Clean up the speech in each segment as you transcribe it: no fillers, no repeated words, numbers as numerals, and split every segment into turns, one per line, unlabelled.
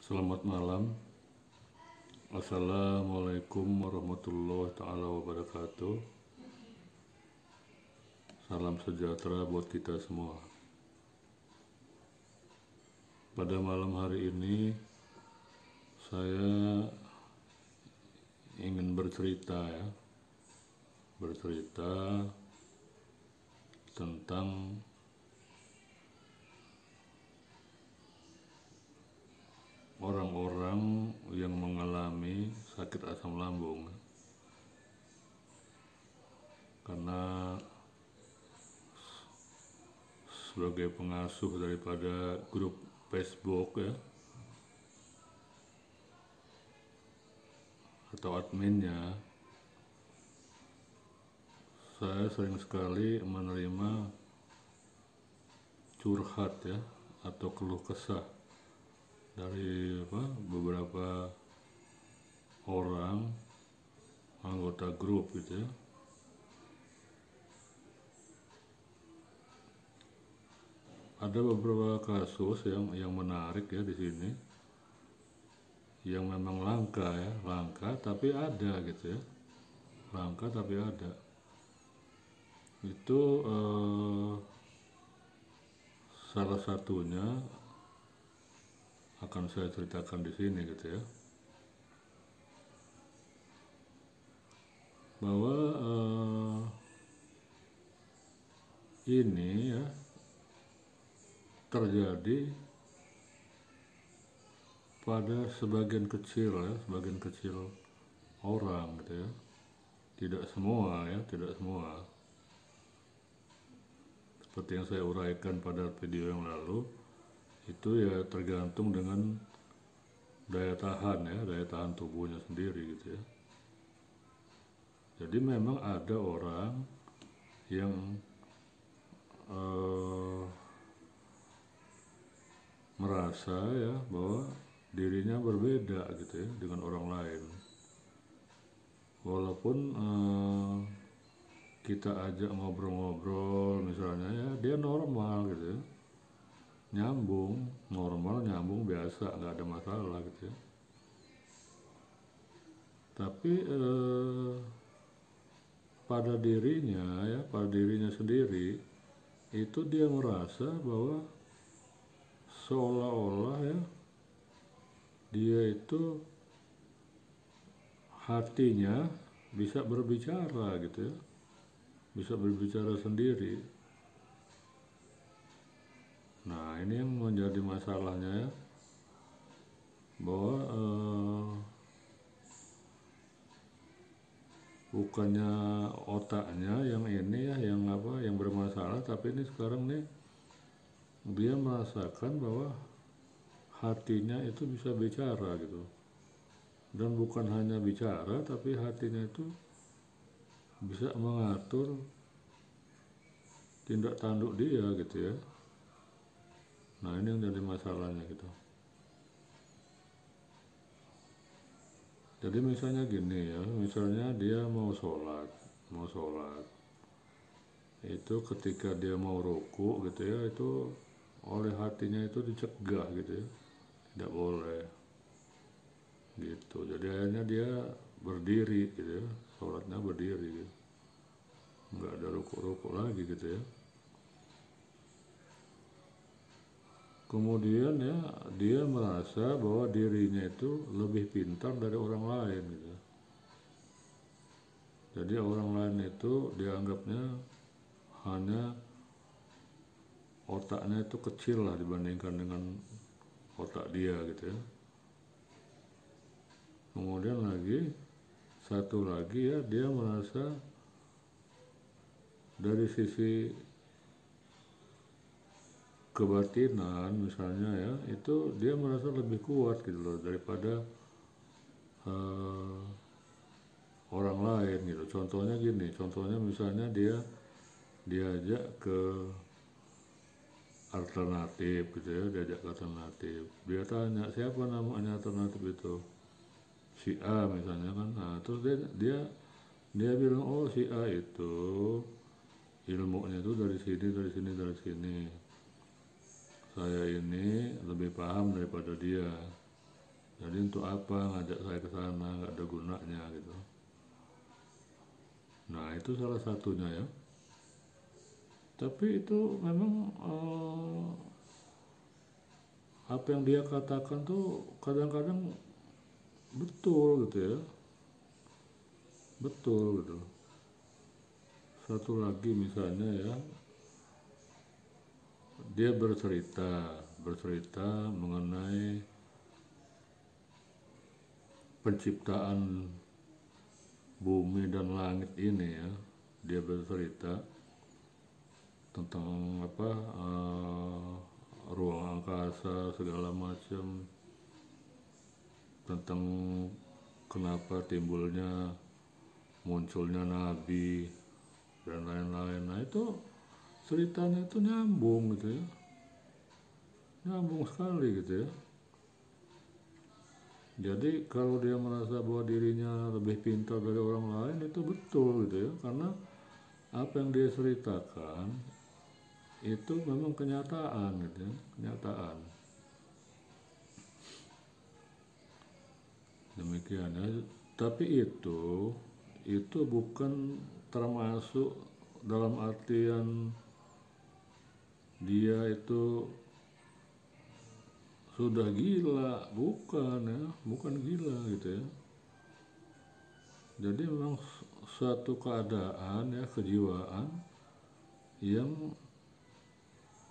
Selamat malam. Assalamualaikum warahmatullahi taala wabarakatuh. Salam sejahtera buat kita semua. Pada malam hari ini saya ingin bercerita tentang orang-orang yang mengalami sakit asam lambung. Karena sebagai pengasuh daripada grup Facebook atau adminnya, saya sering sekali menerima curhat atau keluh kesah dari beberapa orang anggota grup gitu ya. Ada beberapa kasus yang menarik di sini, yang memang langka tapi ada gitu ya, langka tapi ada. Itu salah satunya akan saya ceritakan di sini gitu ya, bahwa ini terjadi pada sebagian kecil orang gitu ya, tidak semua. Seperti yang saya uraikan pada video yang lalu, itu ya tergantung dengan daya tahan tubuhnya sendiri gitu ya. Jadi memang ada orang yang merasa bahwa dirinya berbeda gitu ya dengan orang lain. Walaupun kita ajak ngobrol-ngobrol misalnya, dia normal gitu ya, nyambung biasa, nggak ada masalah gitu ya. Tapi pada dirinya sendiri itu dia merasa bahwa seolah-olah dia itu hatinya bisa berbicara gitu ya, bisa berbicara sendiri. Nah, ini yang menjadi masalahnya bahwa bukannya otaknya yang bermasalah, tapi ini sekarang nih dia merasakan bahwa hatinya itu bisa bicara gitu. Dan bukan hanya bicara, tapi hatinya itu bisa mengatur tindak tanduk dia gitu ya. Nah, ini yang jadi masalahnya gitu. Jadi misalnya gini ya, misalnya dia mau sholat, itu ketika dia mau ruku gitu ya, itu oleh hatinya itu dicegah gitu ya, tidak boleh gitu. Jadi akhirnya dia berdiri gitu ya, sholatnya berdiri gitu, nggak ada ruku lagi gitu ya. Kemudian dia merasa bahwa dirinya itu lebih pintar dari orang lain gitu. Jadi orang lain itu dianggapnya hanya otaknya itu kecil lah dibandingkan dengan otak dia gitu ya. Kemudian satu lagi dia merasa dari sisi kebatinan misalnya itu dia merasa lebih kuat gitu loh daripada orang lain gitu. Contohnya misalnya dia diajak ke alternatif gitu ya, dia tanya siapa namanya alternatif itu, si A misalnya kan. Nah, terus dia bilang, oh si A itu ilmunya itu dari sini, saya ini lebih paham daripada dia. Jadi untuk apa ngajak saya ke sana, nggak ada gunanya gitu. Nah itu salah satunya ya. Tapi itu memang apa yang dia katakan tuh kadang-kadang betul gitu ya, betul gitu. Satu lagi misalnya ya, dia bercerita mengenai penciptaan bumi dan langit ini ya. Dia bercerita tentang apa, ruang angkasa segala macam, tentang kenapa munculnya nabi dan lain-lain. Nah itu ceritanya itu nyambung gitu ya, nyambung sekali gitu ya. Jadi kalau dia merasa bahwa dirinya lebih pintar dari orang lain itu betul gitu ya, karena apa yang dia ceritakan itu memang kenyataan gitu ya, kenyataan. Demikian ya. Tapi itu bukan termasuk dalam artian dia itu sudah gila, bukan ya, bukan gila gitu ya. Jadi memang suatu keadaan ya, kejiwaan yang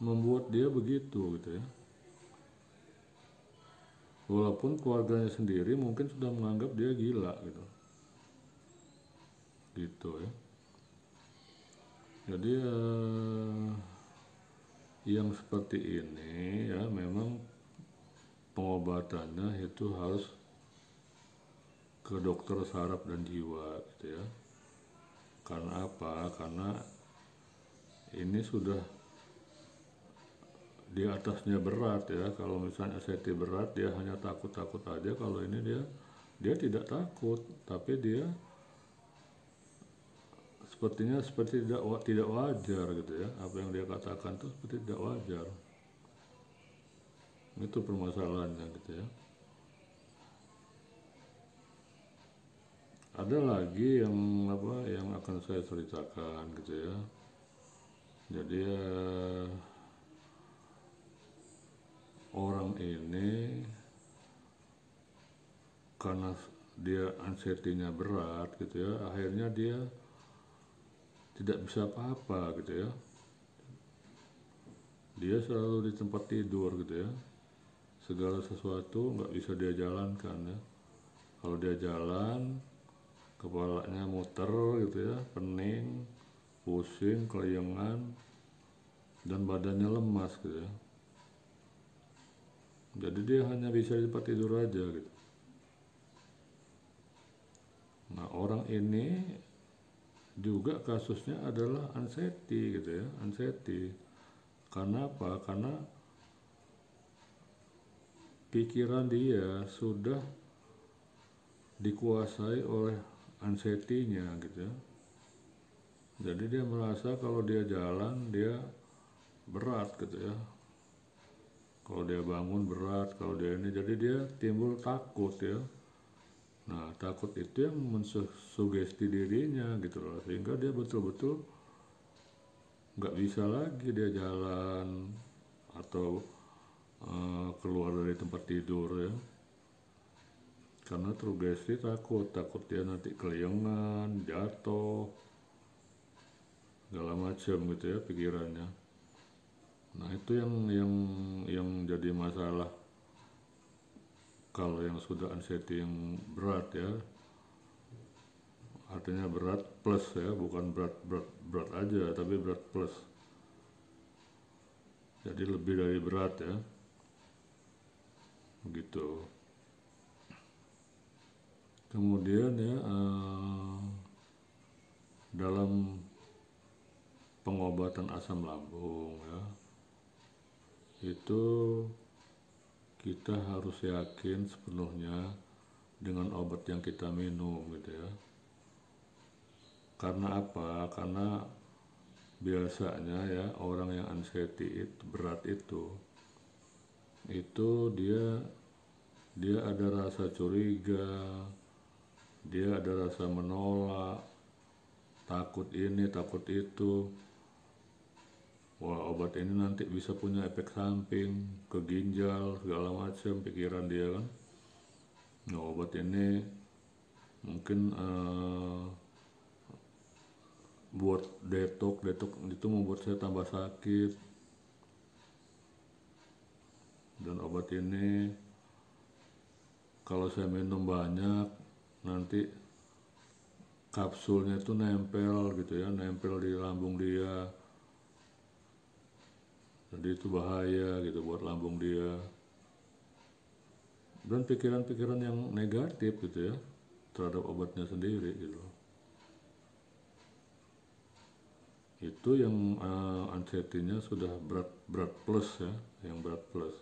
membuat dia begitu gitu ya. Walaupun keluarganya sendiri mungkin sudah menganggap dia gila gitu. Gitu ya. Jadi yang seperti ini ya memang pengobatannya itu harus ke dokter saraf dan jiwa gitu ya. Karena apa? Karena ini sudah di atasnya berat ya. Kalau misalnya ST berat dia hanya takut-takut aja, kalau ini dia tidak takut, tapi dia sepertinya seperti tidak wajar gitu ya. Apa yang dia katakan tuh seperti tidak wajar. Itu permasalahannya gitu ya. Ada lagi yang akan saya ceritakan gitu ya. Jadi orang ini karena dia anxiety-nya berat gitu ya, akhirnya dia tidak bisa apa-apa gitu ya. Dia selalu di tempat tidur gitu ya. Segala sesuatu nggak bisa dia jalankan ya. Kalau dia jalan, kepalanya muter gitu ya, pening, pusing, kelayangan, dan badannya lemas gitu ya. Jadi dia hanya bisa di tempat tidur aja gitu. Nah orang ini juga kasusnya adalah anxiety gitu ya, anxiety. Karena apa? Karena pikiran dia sudah dikuasai oleh anxiety-nya gitu ya. Jadi dia merasa kalau dia jalan dia berat gitu ya. Kalau dia bangun berat, kalau dia ini, jadi dia timbul takut ya. Nah takut itu yang mensugesti dirinya gitu loh, sehingga dia betul-betul nggak bisa lagi dia jalan atau keluar dari tempat tidur ya. Karena tergesti takut dia nanti kelayangan, jatuh, segala macam gitu ya pikirannya. Nah itu yang jadi masalah kalau yang sudah anxiety yang berat ya. Artinya berat plus ya, bukan berat aja, tapi berat plus. Jadi lebih dari berat ya. Begitu. Kemudian ya dalam pengobatan asam lambung ya, itu kita harus yakin sepenuhnya dengan obat yang kita minum gitu ya. Karena apa? Karena biasanya ya orang yang anxiety itu berat itu dia dia ada rasa curiga, dia ada rasa menolak, takut ini, takut itu. Wah, obat ini nanti bisa punya efek samping ke ginjal, segala macam pikiran dia kan. Nah, obat ini mungkin buat detok itu membuat saya tambah sakit. Dan obat ini kalau saya minum banyak, nanti kapsulnya itu nempel gitu ya, nempel di lambung dia. Jadi itu bahaya gitu buat lambung dia. Dan pikiran-pikiran yang negatif gitu ya terhadap obatnya sendiri gitu. Itu yang anxiety-nya sudah berat plus ya, yang berat plus.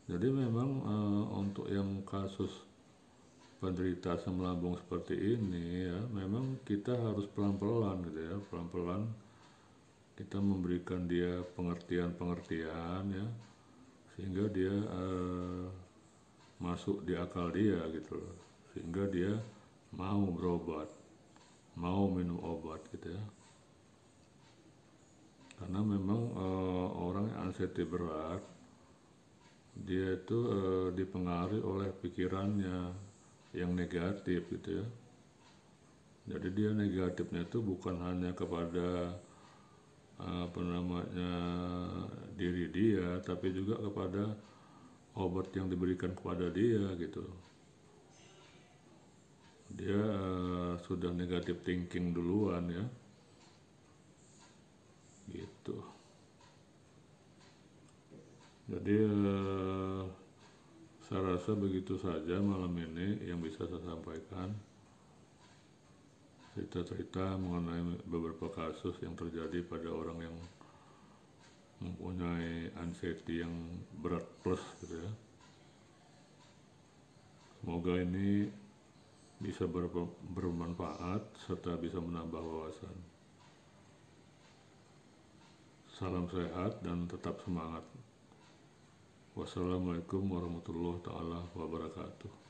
Jadi memang untuk yang kasus penderita asam lambung seperti ini ya, memang kita harus pelan-pelan gitu ya, pelan-pelan kita memberikan dia pengertian-pengertian ya, sehingga dia masuk di akal dia gitu loh, sehingga dia mau berobat, mau minum obat gitu ya. Karena memang orang yang anxiety berat, dia itu dipengaruhi oleh pikirannya yang negatif gitu ya. Jadi dia negatifnya itu bukan hanya kepada diri dia, tapi juga kepada obat yang diberikan kepada dia gitu. Dia sudah negatif thinking duluan ya, gitu. Jadi saya rasa begitu saja malam ini yang bisa saya sampaikan. Cerita-cerita mengenai beberapa kasus yang terjadi pada orang yang mempunyai anxiety yang berat plus gitu ya. Semoga ini bisa bermanfaat serta bisa menambah wawasan. Salam sehat dan tetap semangat. Wassalamualaikum warahmatullahi wabarakatuh.